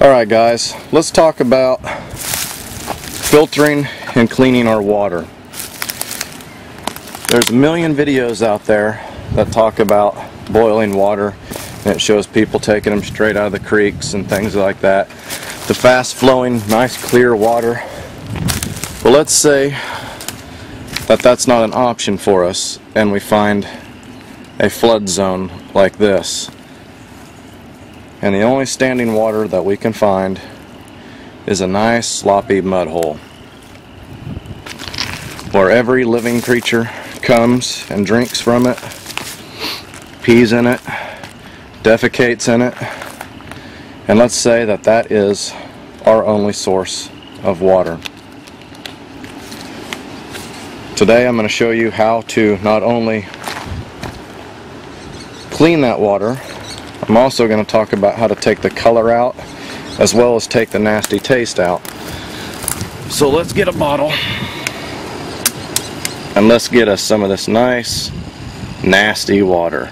Alright guys, let's talk about filtering and cleaning our water. There's a million videos out there that talk about boiling water, and it shows people taking them straight out of the creeks and things like that. The fast flowing, nice clear water. Well, let's say that that's not an option for us and we find a flood zone like this. And the only standing water that we can find is a nice sloppy mud hole where every living creature comes and drinks from it, pees in it, defecates in it, and let's say that that is our only source of water. Today I'm going to show you how to not only clean that water, I'm also going to talk about how to take the color out as well as take the nasty taste out. So let's get a bottle and let's get us some of this nice nasty water.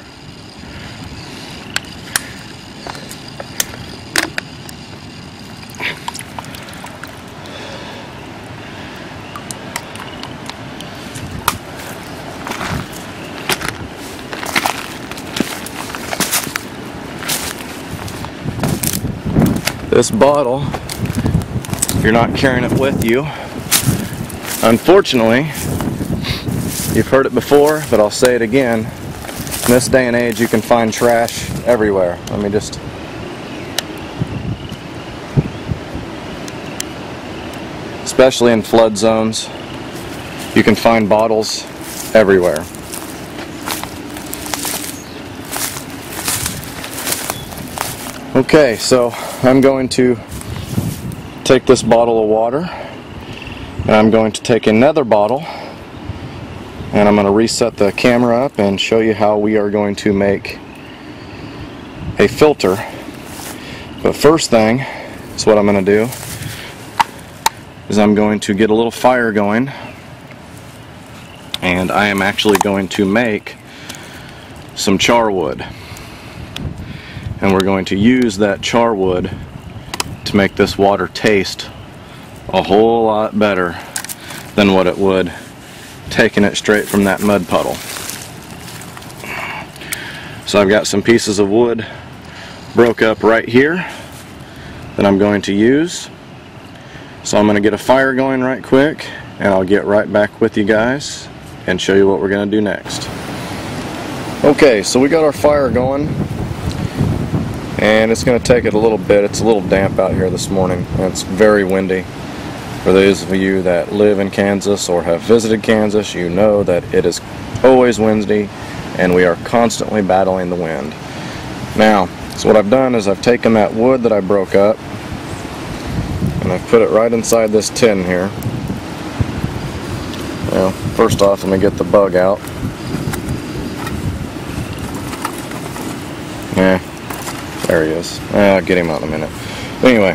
This bottle, if you're not carrying it with you, unfortunately, you've heard it before, but I'll say it again, in this day and age you can find trash everywhere. Let me just... especially in flood zones, you can find bottles everywhere. Okay, so I'm going to take this bottle of water and I'm going to take another bottle and I'm going to reset the camera up and show you how we are going to make a filter. But first thing is what I'm going to do is I'm going to get a little fire going, and I am actually going to make some char wood. And we're going to use that char wood to make this water taste a whole lot better than what it would taking it straight from that mud puddle. So I've got some pieces of wood broke up right here that I'm going to use. So I'm going to get a fire going right quick and I'll get right back with you guys and show you what we're going to do next. Okay, so we got our fire going. And it's going to take it a little bit. It's a little damp out here this morning, and it's very windy. For those of you that live in Kansas or have visited Kansas, you know that it is always windy and we are constantly battling the wind. Now, so what I've done is I've taken that wood that I broke up and I've put it right inside this tin here. Well, first off, let me get the bug out. There he is. I'll get him out in a minute. Anyway,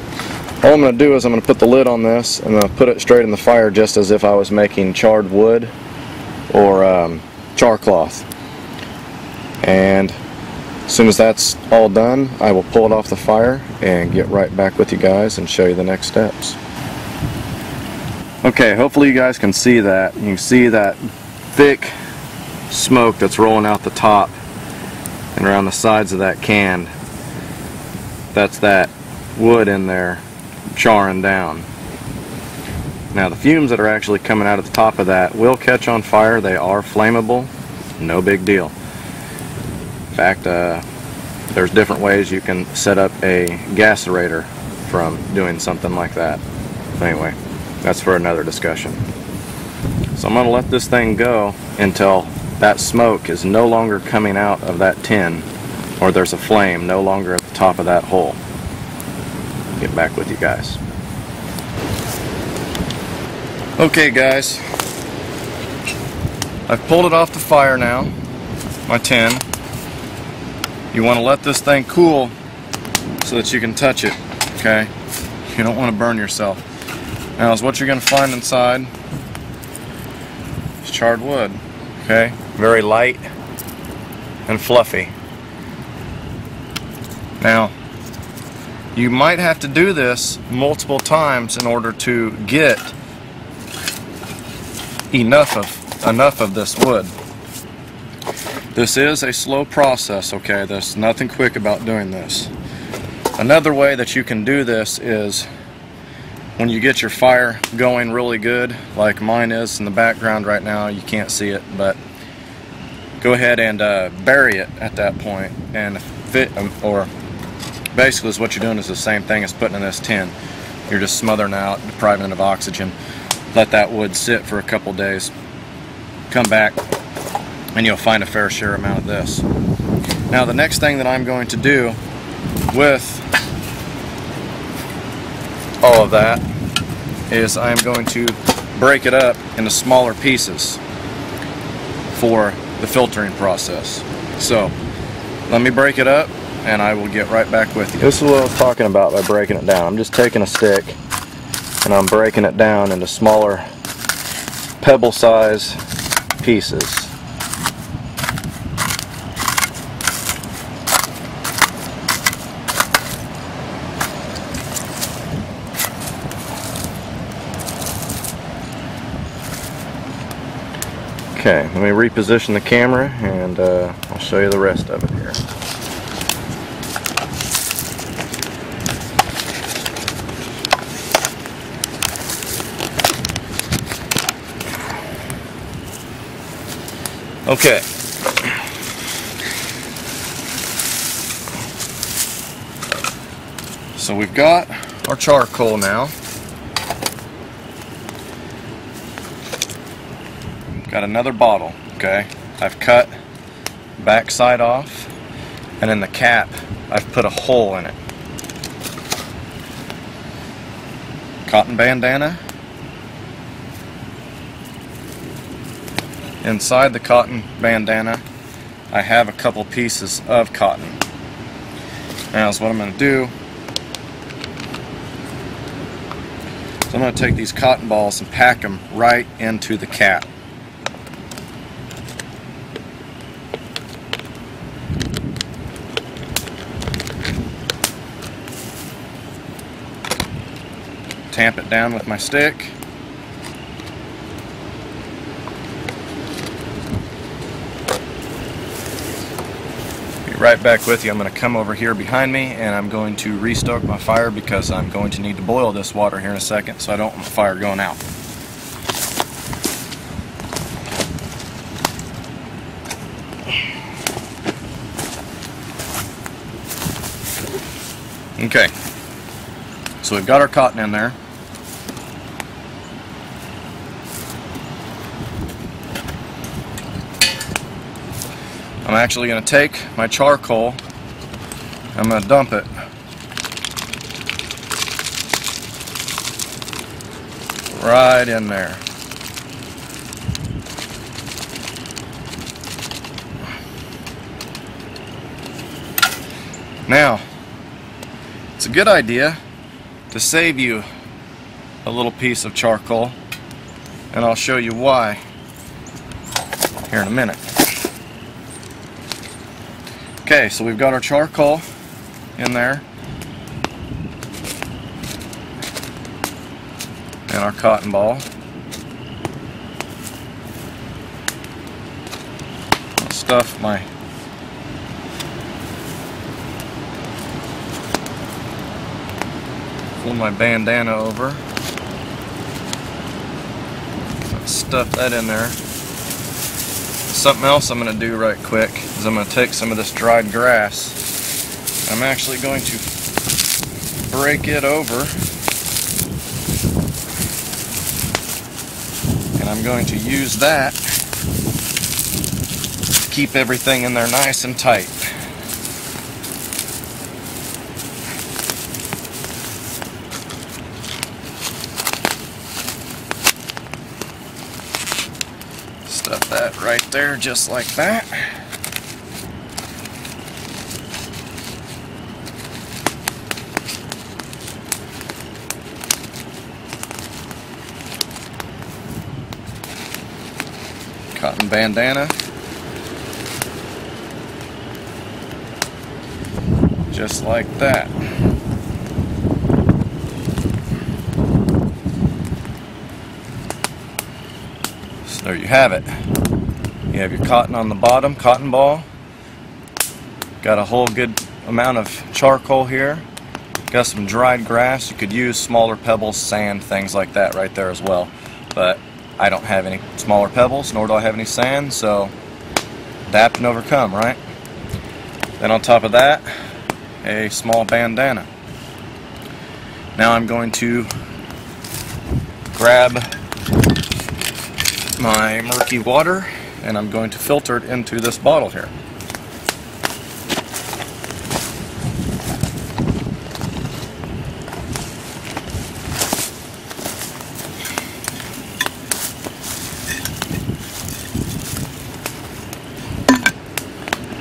all I'm going to do is I'm going to put the lid on this and I'll put it straight in the fire just as if I was making charred wood or char cloth. And as soon as that's all done, I will pull it off the fire and get right back with you guys and show you the next steps. Okay, hopefully you guys can see that. You can see that thick smoke that's rolling out the top and around the sides of that can. That's that wood in there charring down. Now the fumes that are actually coming out of the top of that will catch on fire. They are flammable, no big deal. In fact, there's different ways you can set up a gaserator from doing something like that. But anyway, that's for another discussion. So I'm going to let this thing go until that smoke is no longer coming out of that tin, or there's a flame no longer at the top of that hole. Get back with you guys. Okay guys, I've pulled it off the fire now, my tin. You want to let this thing cool so that you can touch it, okay? You don't want to burn yourself. Now is what you're going to find inside is charred wood, okay? Very light and fluffy. Now, You might have to do this multiple times in order to get enough of this wood. This is a slow process, okay? There's nothing quick about doing this. Another way that you can do this is when you get your fire going really good, like mine is in the background right now. You can't see it, but go ahead and bury it at that point, and or basically what you're doing is the same thing as putting in this tin. You're just smothering out, depriving it of oxygen. Let that wood sit for a couple days. Come back and you'll find a fair share amount of this. Now the next thing that I'm going to do with all of that is I'm going to break it up into smaller pieces for the filtering process. So let me break it up and I will get right back with you. This is what I was talking about by breaking it down. I'm just taking a stick and I'm breaking it down into smaller pebble size pieces. Okay, let me reposition the camera and I'll show you the rest of it here. Okay. So we've got our charcoal now. Got another bottle, okay? I've cut back side off, and in the cap I've put a hole in it. Cotton bandana. Inside the cotton bandana I have a couple pieces of cotton. Now what I'm going to do is I'm going to take these cotton balls and pack them right into the cap. Tamp it down with my stick. Be right back with you. I'm going to come over here behind me and I'm going to restoke my fire because I'm going to need to boil this water here in a second, so I don't want my fire going out. Okay, so we've got our cotton in there. I'm actually going to take my charcoal, I'm going to dump it right in there. Now, it's a good idea to save you a little piece of charcoal, and I'll show you why here in a minute. Okay, so we've got our charcoal in there and our cotton ball. I'll stuff my bandana over. Stuff that in there. Something else I'm going to do right quick is I'm going to take some of this dried grass. I'm actually going to break it over, and I'm going to use that to keep everything in there nice and tight. Stuff that right there just like that. Cotton bandana. Just like that. There you have it. You have your cotton on the bottom, cotton ball. Got a whole good amount of charcoal here. Got some dried grass. You could use smaller pebbles, sand, things like that right there as well. But I don't have any smaller pebbles, nor do I have any sand, so adapt and overcome, right? Then on top of that, a small bandana. Now I'm going to grab my murky water and I'm going to filter it into this bottle here.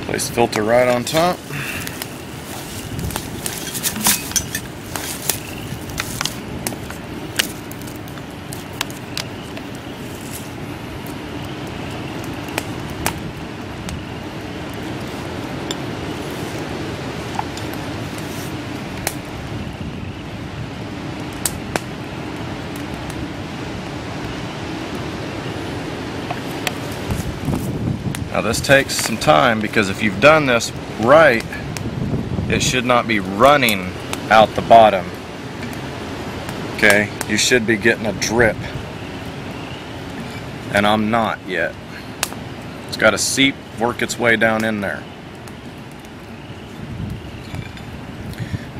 Place the filter right on top. Now this takes some time because if you've done this right, it should not be running out the bottom. Okay, you should be getting a drip. And I'm not yet. It's got to seep, work its way down in there.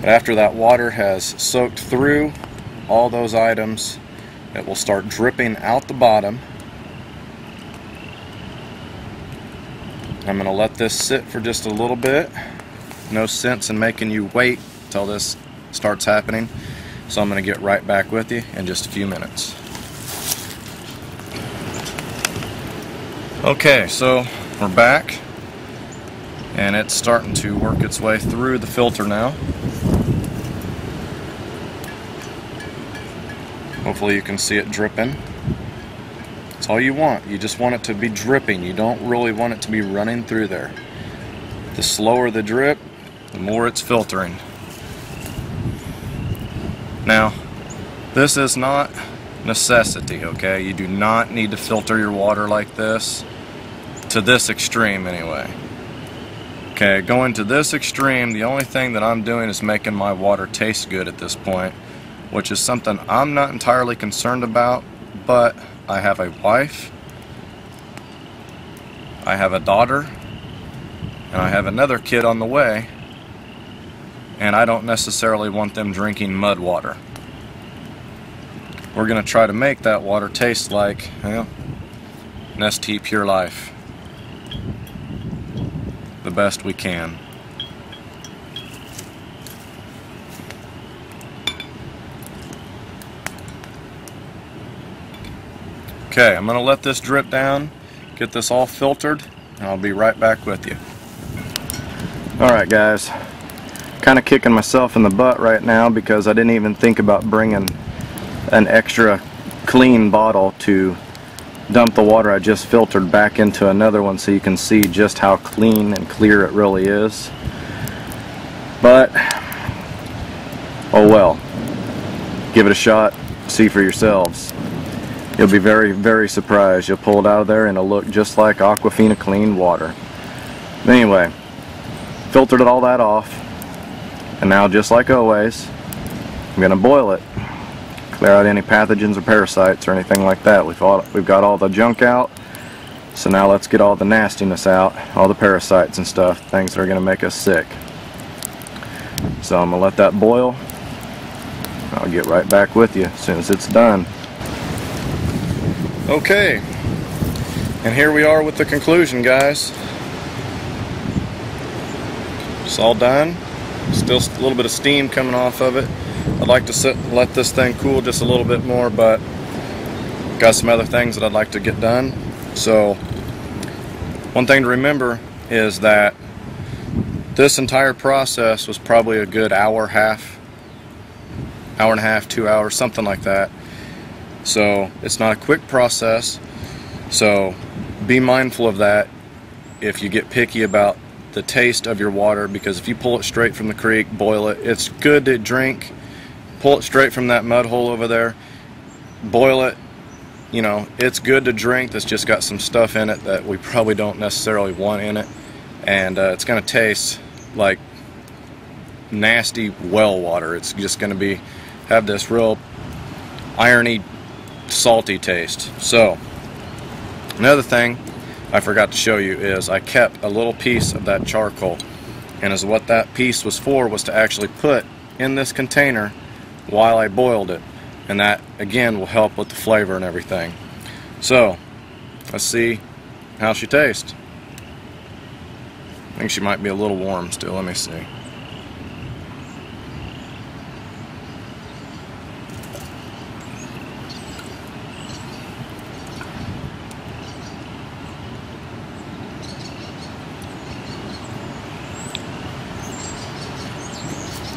But after that water has soaked through all those items, it will start dripping out the bottom. I'm going to let this sit for just a little bit. No sense in making you wait till this starts happening. So I'm going to get right back with you in just a few minutes. Okay, so we're back. And it's starting to work its way through the filter now. Hopefully you can see it dripping. That's all you want. You just want it to be dripping. You don't really want it to be running through there. The slower the drip, the more it's filtering. Now, this is not necessity, okay? You do not need to filter your water like this, to this extreme anyway. Okay, going to this extreme, the only thing that I'm doing is making my water taste good at this point, which is something I'm not entirely concerned about, but I have a wife, I have a daughter, and I have another kid on the way, and I don't necessarily want them drinking mud water. We're going to try to make that water taste like, well, Nestea Pure Life the best we can. Okay, I'm going to let this drip down, get this all filtered, and I'll be right back with you. Alright guys, kind of kicking myself in the butt right now because I didn't even think about bringing an extra clean bottle to dump the water I just filtered back into another one so you can see just how clean and clear it really is. But, oh well, give it a shot, see for yourselves. You'll be very, very surprised. You'll pull it out of there and it'll look just like Aquafina clean water. But anyway, filtered all that off, and now just like always, I'm going to boil it. Clear out any pathogens or parasites or anything like that. We've got all the junk out, so now let's get all the nastiness out, all the parasites and stuff, things that are going to make us sick. So I'm going to let that boil. I'll get right back with you as soon as it's done. Okay, and here we are with the conclusion, guys. It's all done. Still a little bit of steam coming off of it. I'd like to let this thing cool just a little bit more, but got some other things that I'd like to get done. So one thing to remember is that this entire process was probably a good hour and a half, 2 hours, something like that. So it's not a quick process, so be mindful of that if you get picky about the taste of your water, because if you pull it straight from the creek, boil it, it's good to drink. Pull it straight from that mud hole over there, boil it, you know, it's good to drink. That's just got some stuff in it that we probably don't necessarily want in it, and it's going to taste like nasty well water. It's just going to have this real irony, salty taste. So another thing I forgot to show you is I kept a little piece of that charcoal, and as what that piece was for was to actually put in this container while I boiled it, and that again will help with the flavor and everything. So let's see how she tastes. I think she might be a little warm still. Let me see.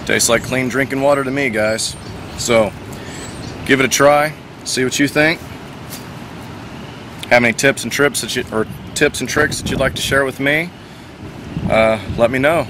Tastes like clean drinking water to me, guys. So give it a try, see what you think. Have any tips and tricks that you'd like to share with me? Let me know.